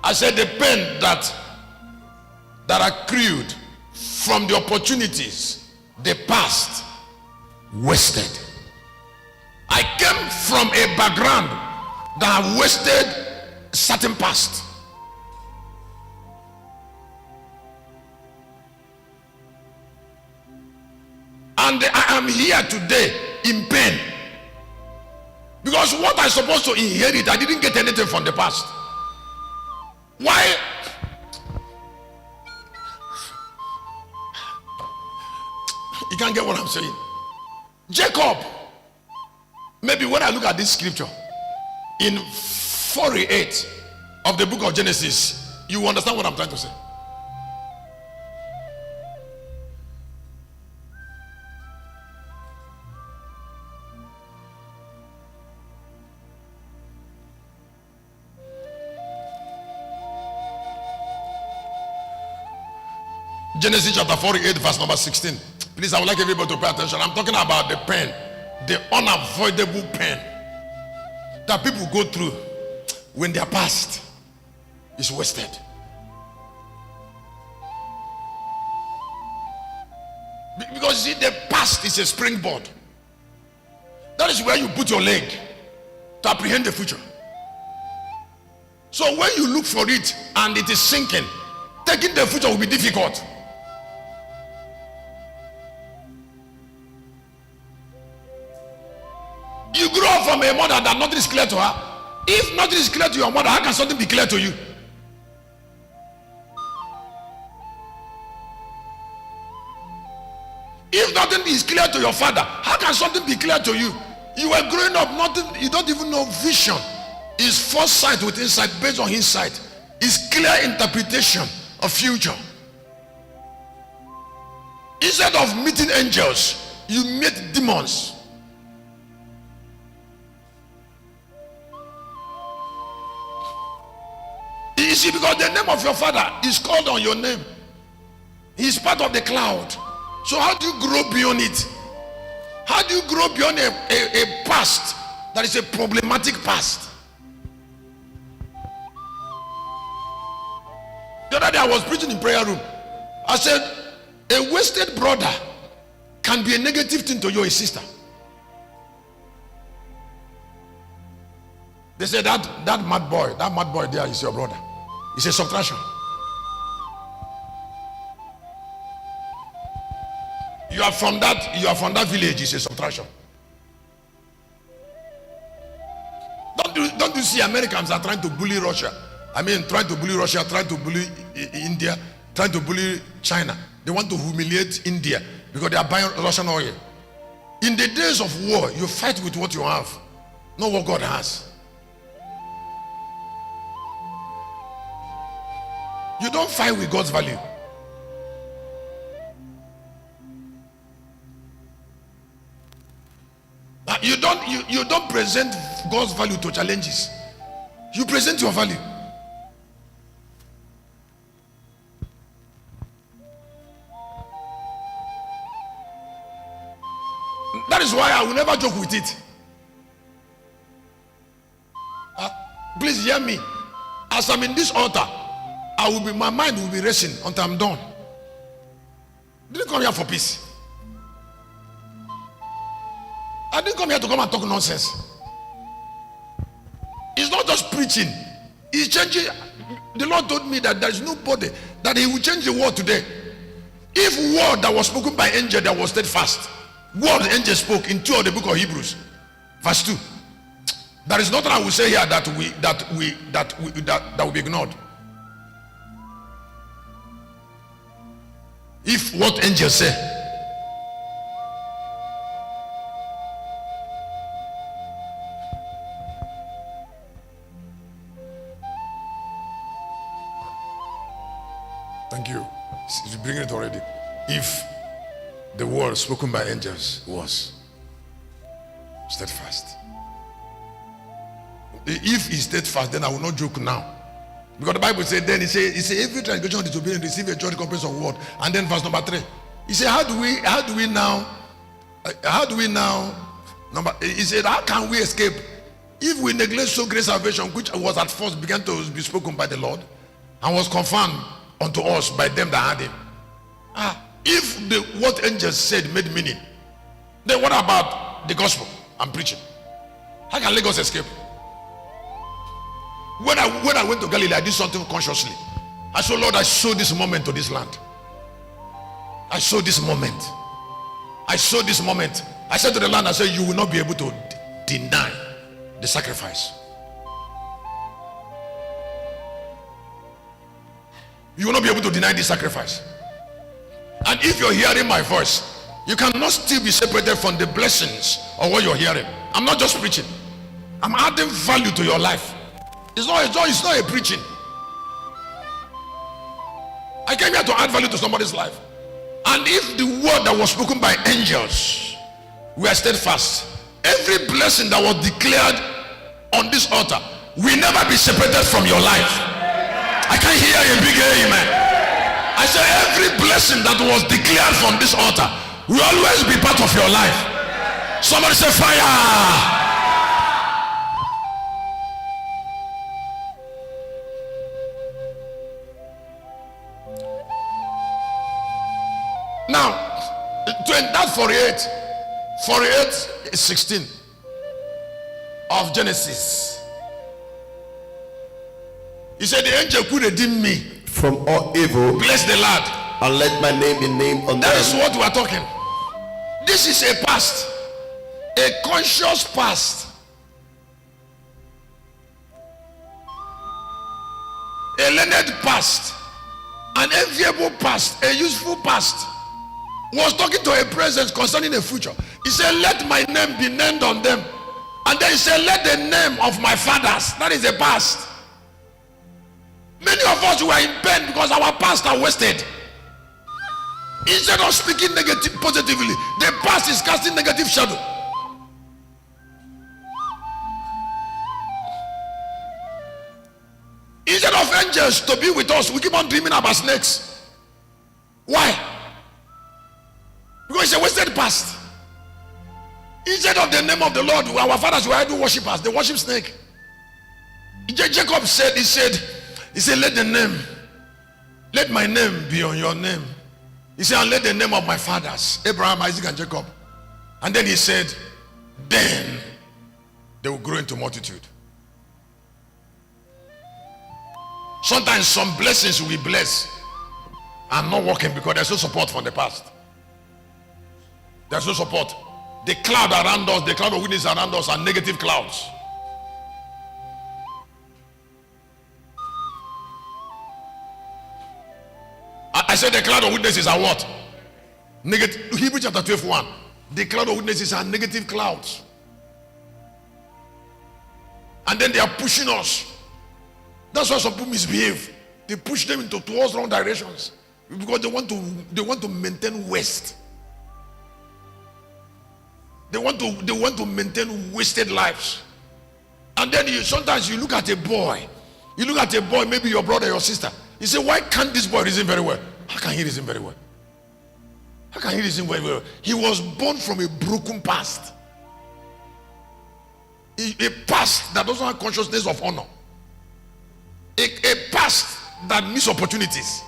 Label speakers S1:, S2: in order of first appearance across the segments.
S1: I said the pain that accrued from the opportunities the past wasted. I came from a background that wasted certain past. And I am here today in pain because what I supposed to inherit, I didn't get anything from the past. Why? You can't get what I'm saying. Jacob, maybe when I look at this scripture in 48 of the book of Genesis, you understand what I'm trying to say. Genesis chapter 48 verse number 16. Please, I would like everybody to pay attention. I'm talking about the pain, the unavoidable pain that people go through when their past is wasted. Because you see, the past is a springboard. That is where you put your leg to apprehend the future. So when you look for it and it is sinking, taking the future will be difficult. You grow up from a mother that nothing is clear to her. If nothing is clear to your mother, how can something be clear to you? If nothing is clear to your father, how can something be clear to you? You were growing up, nothing, you don't even know vision. Is foresight with insight based on insight. Is clear interpretation of future. Instead of meeting angels, you meet demons. You see, because the name of your father is called on your name. He is part of the cloud. So how do you grow beyond it? How do you grow beyond a past that is a problematic past? The other day I was preaching in prayer room. I said, a wasted brother can be a negative thing to your sister. They said that mad boy there is your brother. It's a subtraction. You are from that village. It's a subtraction. Don't you see Americans are trying to bully Russia? I mean, trying to bully Russia, trying to bully India, trying to bully China. They want to humiliate India because they are buying Russian oil. In the days of war, you fight with what you have, not what God has. You don't fight with God's value. You don't present God's value to challenges. You present your value. That is why I will never joke with it. Please hear me. As I'm in this altar, my mind will be racing until I'm done. Didn't come here for peace. I didn't come here to come and talk nonsense. It's not just preaching. It's changing. The Lord told me that there is nobody, that He will change the world today. If word that was spoken by angel that was steadfast, word the angel spoke in 2 of the book of Hebrews, verse 2. There is nothing I will say here that will be ignored. If what angel say, thank you. You're bringing it already. If the word spoken by angels was steadfast, if he's steadfast, then I will not joke now. Because the Bible said then, it says every transgression of disobedience receive a just recompense of word. And then verse number 3, he said, how do we now he said, how can we escape if we neglect so great salvation, which was at first began to be spoken by the Lord? and was confirmed unto us by them that had him. If what angels said made meaning, then what about the gospel I'm preaching? How can Lagos escape? When I went to Galilee, I did something consciously. I said, Lord, I sow this moment to this land. I saw this moment. I saw this moment. I said to the land, I said, you will not be able to deny the sacrifice. You will not be able to deny the sacrifice. And if you're hearing my voice, you cannot still be separated from the blessings of what you're hearing. I'm not just preaching. I'm adding value to your life. It's not a preaching. I came here to add value to somebody's life. And if the word that was spoken by angels were steadfast, every blessing that was declared on this altar will never be separated from your life. I can't hear a big amen. I said every blessing that was declared from this altar will always be part of your life. Somebody say fire. Now, that 48 is 16 of Genesis. He said, the angel could redeem me
S2: from all evil.
S1: Bless the Lord.
S2: And let my name be named on
S1: that
S2: them.
S1: That is what we are talking. This is a past, a conscious past, a learned past, an enviable past, a useful past. Was talking to a presence concerning a future. He said, let my name be named on them. And then he said, let the name of my fathers. That is the past. Many of us were in pain because our past are wasted. Instead of speaking positively, the past is casting negative shadow. Instead of angels to be with us, we keep on dreaming about snakes. Why? Because it's a wasted past. Instead of the name of the Lord, our fathers were idol worshippers. They worship snake. Jacob said, he said, let my name be on your name. He said, and let the name of my fathers, Abraham, Isaac, and Jacob. And then he said, then they will grow into multitude. Sometimes some blessings will be blessed and not working because there's no support from the past. There's no support. The cloud around us, the cloud of witness around us are negative clouds. I said the cloud of witnesses are what? Negative. Hebrews chapter 12:1. The cloud of witnesses are negative clouds. And then they are pushing us. That's why some people misbehave. They push them towards wrong directions because they want to maintain waste. They want to maintain wasted lives. And then sometimes you look at a boy, maybe your brother, your sister. You say, why can't this boy reason very well? How can he reason very well? How can he reason very well? He was born from a broken past. A past that doesn't have consciousness of honor. A past that misses opportunities.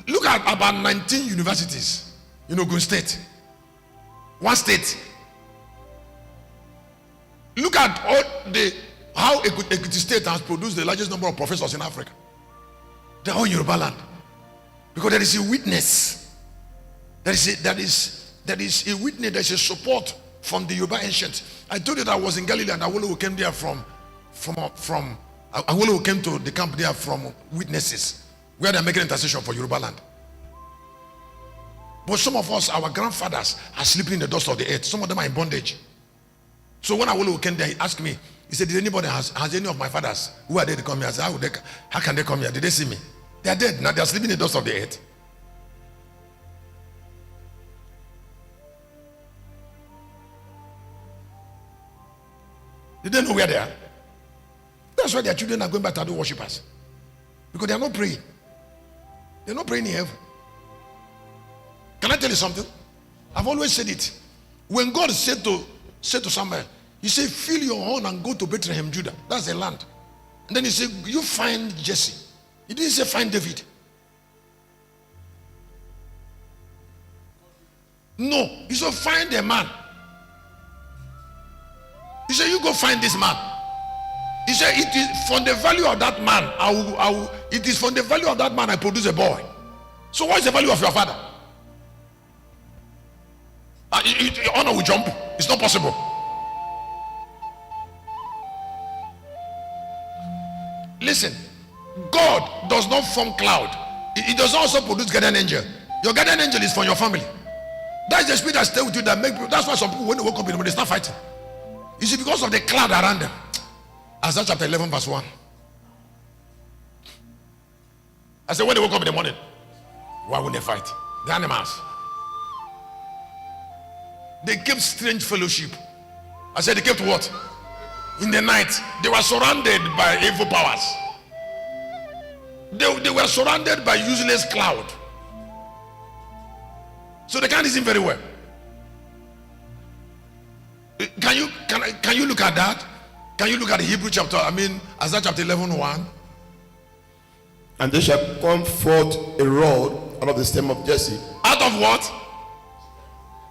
S1: Look at about 19 universities in Ogun State. One state. Look at how Ekiti State has produced the largest number of professors in Africa. They're all in Yoruba land. Because there is a witness. There is a witness, there is a support from the Yoruba ancients. I told you that I was in Galilee and Awolowo came there from Awolowo came to the camp there from witnesses where they're making intercession for Yoruba land. But some of us, our grandfathers, are sleeping in the dust of the earth. Some of them are in bondage. So when Awolowo came there, he asked me, he said, did anybody has any of my fathers who are there to come here? I said, how can they come here? Did they see me? They are dead. Now they are sleeping in the dust of the earth. They don't know where they are. That's why their children are going back to idol worshippers. Because they are not praying. They are not praying in heaven. Can I tell you something? I've always said it. When God said to said to Samuel, he said, fill your horn and go to Bethlehem, Judah. That's the land. And then he said, you find Jesse. He didn't say find David. No, he said find a man. He said, you go find this man. He said, it is from the value of that man, it is from the value of that man I produce a boy. So what is the value of your father? Honor will jump. It's not possible. Listen, God does not form cloud. He does not also produce guardian angel. Your guardian angel is from your family. That's the spirit that stay with you that make people. That's why some people, when they wake up in the morning, they start fighting. You see, because of the cloud around them. Isaiah chapter 11 verse 1. I said, when they woke up in the morning, why would they fight? The animals. They kept strange fellowship. I said, they kept what? In the night. They were surrounded by evil powers. They were surrounded by useless cloud. So they can't listen very well. Can you look at that? Can you look at the Hebrew chapter? Isaiah chapter 11 1.
S2: And there shall come forth a rod out of the stem of Jesse.
S1: Out of what?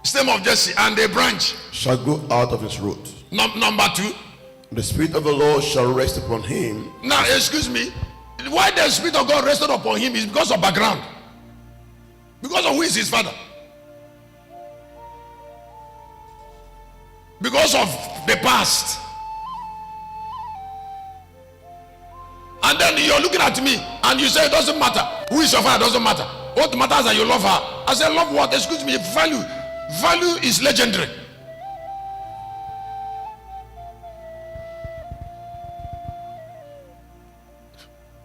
S1: Stem of Jesse, and a branch
S2: shall go out of his root.
S1: Number 2.
S2: The Spirit of the Lord shall rest upon him.
S1: Now, excuse me. Why the Spirit of God rested upon him is because of background. Because of who is his father. Because of the past. And then you're looking at me and you say it doesn't matter. Who is your father? Doesn't matter. What matters is that you love her. I said, love what? Excuse me. Value is legendary.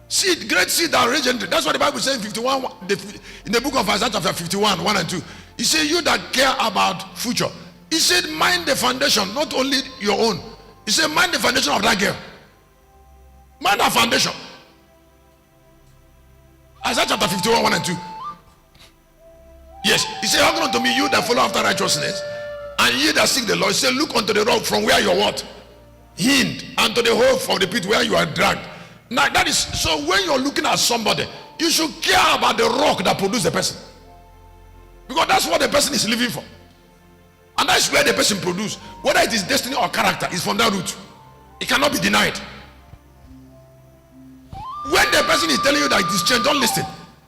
S1: Seed, great seed are legendary. That's what the Bible says in 51, in the book of Isaiah chapter 51, 1 and 2. He said, you that care about future. He said, mind the foundation, not only your own. He said, mind the foundation of that girl. Mind that foundation. Isaiah chapter 51, 1 and 2. Yes. He said, hearken unto me, you that follow after righteousness, and ye that seek the Lord. He said, look unto the rock from where you are what? Hid, and to the hole from the pit where you are dragged. Now that is, so when you're looking at somebody, you should care about the rock that produced the person. Because that's what the person is living for. And that's where the person produces. Whether it is destiny or character, is from that root. It cannot be denied. When the person is telling you that it is change, don't listen.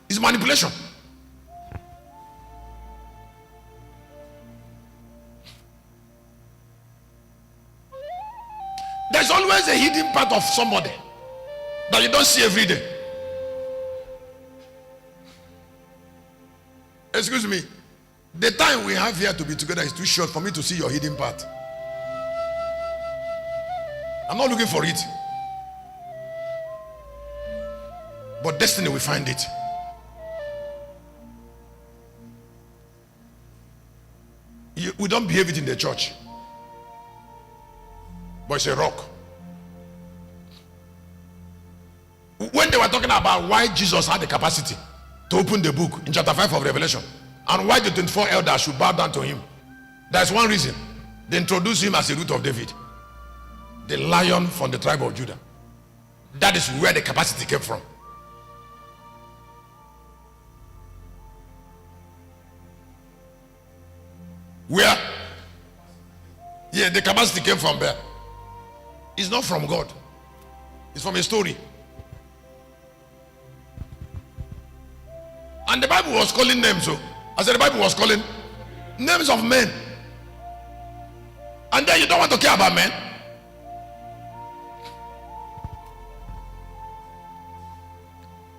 S1: It's manipulation. There's always a hidden part of somebody that you don't see every day. Excuse me. The time we have here to be together is too short for me to see your hidden part. I'm not looking for it. But destiny will find it. We don't behave it in the church. But it's a rock. When they were talking about why Jesus had the capacity to open the book in chapter 5 of Revelation, and why the 24 elders should bow down to him, there's one reason. They introduced him as the root of David, the lion from the tribe of Judah. That is where the capacity came from. Where? Yeah, the capacity came from there. It's not from God. It's from a story. And the Bible was calling names. So I said the Bible was calling names of men. And then you don't want to care about men.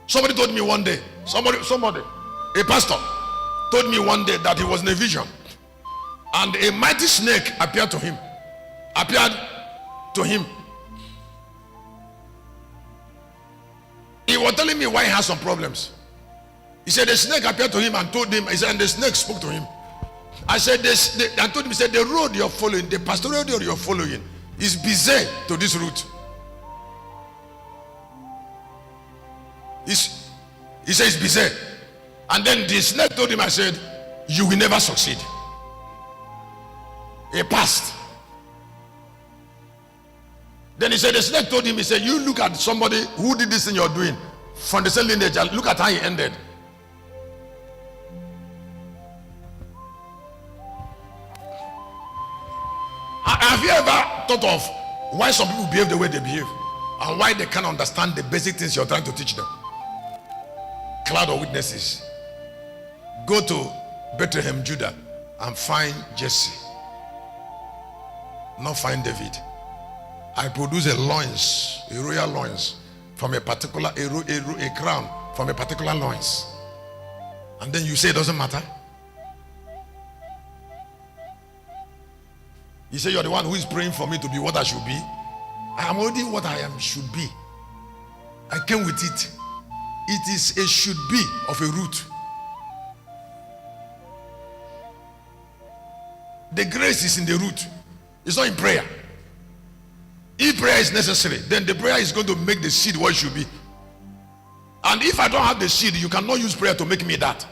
S1: Somebody told me one day, a pastor told me one day that he was in a vision and a mighty snake appeared to him. He was telling me why he has some problems. He said the snake appeared to him and told him, he said, and the snake spoke to him. I said, I told him, he said, the road you're following, the pastoral road you're following is busy to this route. He says it's busy. And then the snake told him, I said, you will never succeed. He passed. Then he said, the snake told him, he said, you look at somebody who did this thing you're doing from the same lineage, and look at how he ended. Have you ever thought of why some people behave the way they behave and why they can't understand the basic things you're trying to teach them? Cloud of witnesses. Go to Bethlehem, Judah, and find Jesse, not find David. I produce a loins, a royal loins from a particular a crown from a particular loins, and then you say it doesn't matter. You say you're the one who is praying for me to be what I should be. I am already what I am should be. I came with it. It is a should be of a root. The grace is in the root. It's not in prayer. If prayer is necessary, then the prayer is going to make the seed what it should be. And if I don't have the seed, you cannot use prayer to make me that.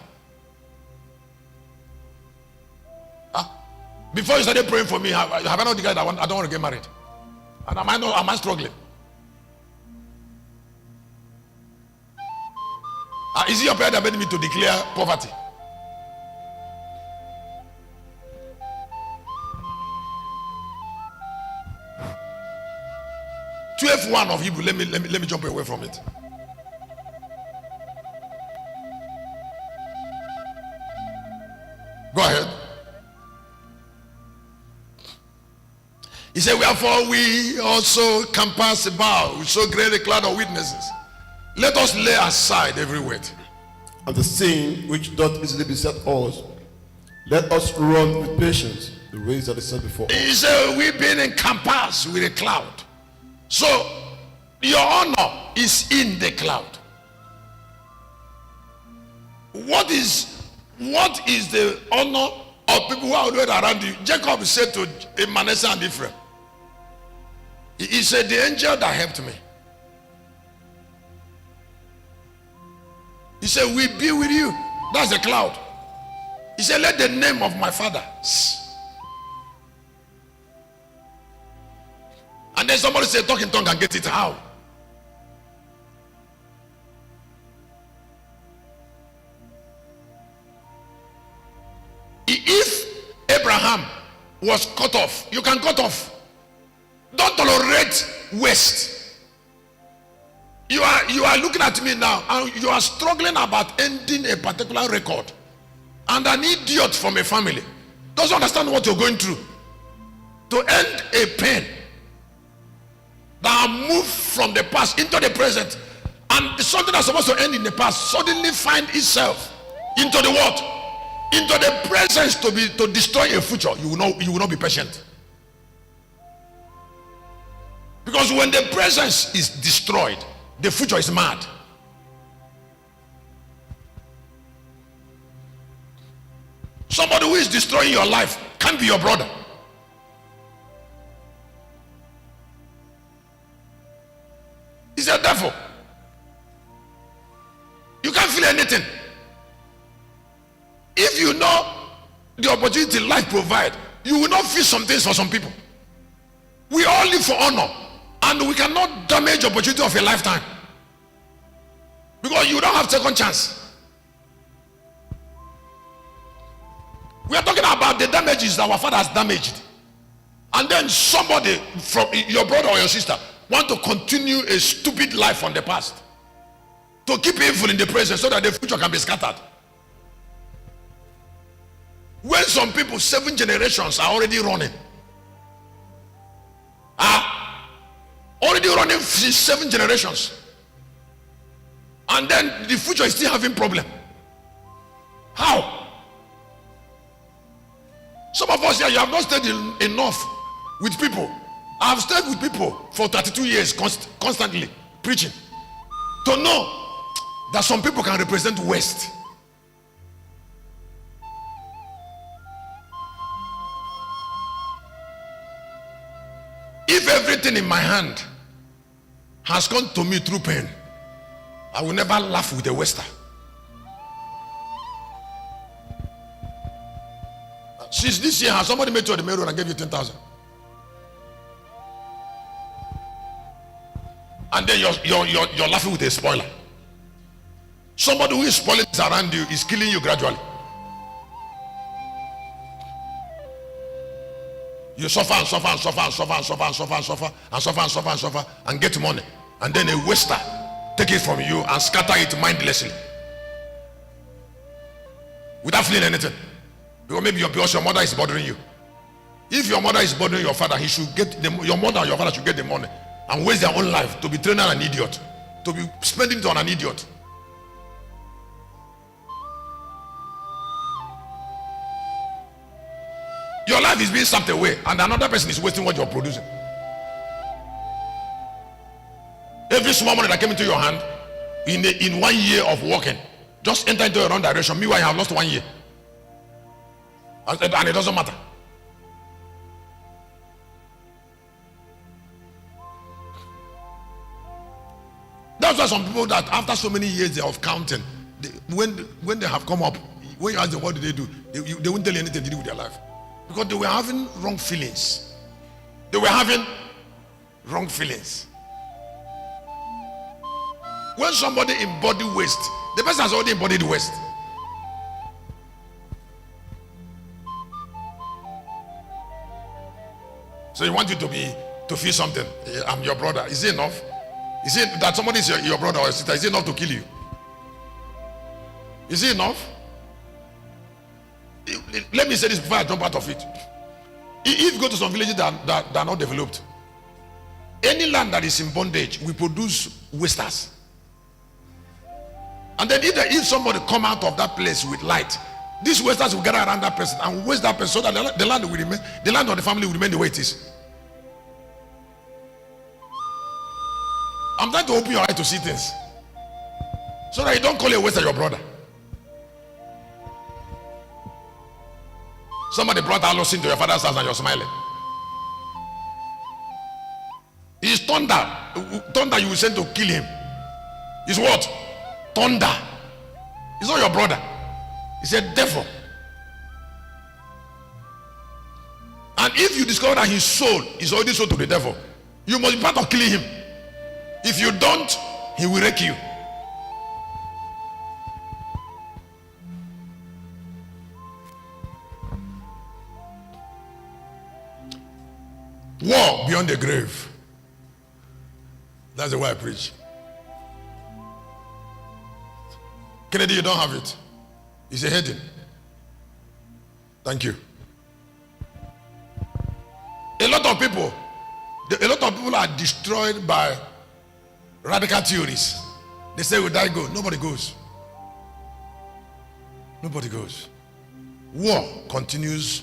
S1: Before you started praying for me, have I not the guy that I don't want to get married? And am I struggling? Is it your prayer that made me to declare poverty? One of Hebrew. Let me jump away from it. Go ahead. He said, wherefore we also compass about with so great a cloud of witnesses. Let us lay aside every weight
S2: and the sin which doth easily beset us. Let us run with patience the race that is set before us.
S1: He said, we've been encompassed with a cloud. So your honor is in the cloud. What is the honor of people who are around you? Jacob said to Manasseh and Ephraim, he said, the angel that helped me, he said, we be with you. That's the cloud. He said, let the name of my father. And then somebody said, talk in tongue and get it. How? If Abraham was cut off, you can cut off. Don't tolerate waste. You are looking at me now and you are struggling about ending a particular record, and an idiot from a family doesn't understand what you're going through. To end a pain that moved from the past into the present, and something that's supposed to end in the past suddenly find itself into the what? Into the presence to destroy a future. You will not be patient. Because when the presence is destroyed, the future is mad. Somebody who is destroying your life can't be your brother. He's a devil. You can't feel anything. If you know the opportunity life provides, you will not feel some things for some people. We all live for honor, and we cannot damage opportunity of a lifetime because you don't have second chance. We are talking about the damages that our father has damaged, and then somebody from your brother or your sister want to continue a stupid life from the past to keep evil in the present so that the future can be scattered. When some people 7 generations are already running, already running 7 generations, and then the future is still having problem. How? Some of us here, you have not stayed enough with people. I have stayed with people for 32 years constantly preaching to know that some people can represent West. If everything in my hand has come to me through pain, I will never laugh with a Wester. Since this year, has somebody met you on the main road and gave you 10,000? and then you're laughing with a spoiler. Somebody who is spoiling this around you is killing you gradually. You suffer and suffer and suffer and suffer and suffer and suffer and suffer and suffer and suffer and suffer and get money, and then a waster take it from you and scatter it mindlessly without feeling anything, because maybe your mother is bothering you. If your mother is bothering your father, he should get your mother and your father should get the money and waste their own life to be training an idiot, to be spending it on an idiot. Your life is being sucked away, and another person is wasting what you're producing. Every small money that came into your hand in 1 year of working just enter into your wrong direction. Meanwhile, you have lost 1 year, and it doesn't matter. That's why some people that after so many years of counting, when they have come up, when you ask them what did they do, they won't tell you anything to do with their life, because they were having wrong feelings. They were having wrong feelings. When somebody embody waste, the person has already embodied waste. So he wants you to feel something. I'm your brother. Is it enough? Is it that somebody is your brother or your sister? Is it enough to kill you? Is it enough? Let me say this before I jump out of it. If you go to some villages that are not developed, any land that is in bondage will produce wasters. And then if somebody come out of that place with light, these wasters will gather around that person and waste that person, so that the land will remain, the land of the family will remain the way it is. I'm trying to open your eye to see things, so that you don't call a waster your brother. Somebody brought Alosin into your father's house and you're smiling. It's thunder. Thunder you will send to kill him. It's what? Thunder. It's not your brother. It's a devil. And if you discover that his soul is already sold to the devil, you must be part of killing him. If you don't, he will wreck you. War beyond the grave. That's the way I preach. Kennedy, you don't have it. It's a heading. Thank you. A lot of people are destroyed by radical theories. They say we die go. Nobody goes. Nobody goes. War continues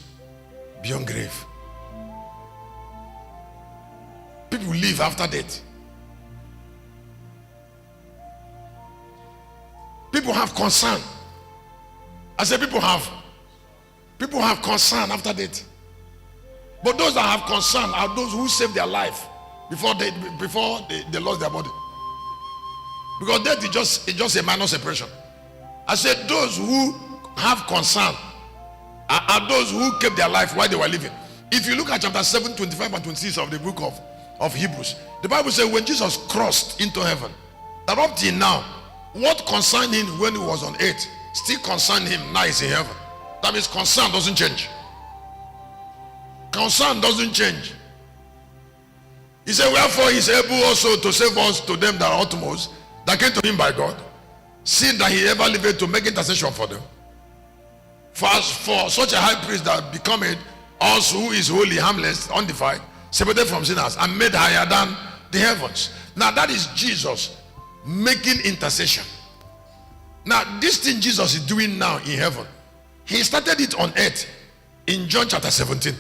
S1: beyond grave. People live after death. People have concern. I say people have concern after death. But those that have concern are those who save their life before they lost their body. Because death is just a minor separation. I said those who have concern are those who kept their life while they were living. If you look at chapter 7, 25 and 26 of the book of Hebrews, the Bible says when Jesus crossed into heaven, that up till now, what concerned him when he was on earth still concerned him now he's in heaven. That means concern doesn't change. Concern doesn't change. He said, wherefore he is able also to save us to them that are uttermost, that came to him by God, seeing that he ever lived to make intercession for them. For such a high priest that becometh us, who is holy, harmless, undefiled, separated from sinners, and made higher than the heavens. Now that is Jesus making intercession. Now this thing Jesus is doing now in heaven, he started it on earth in John chapter 17.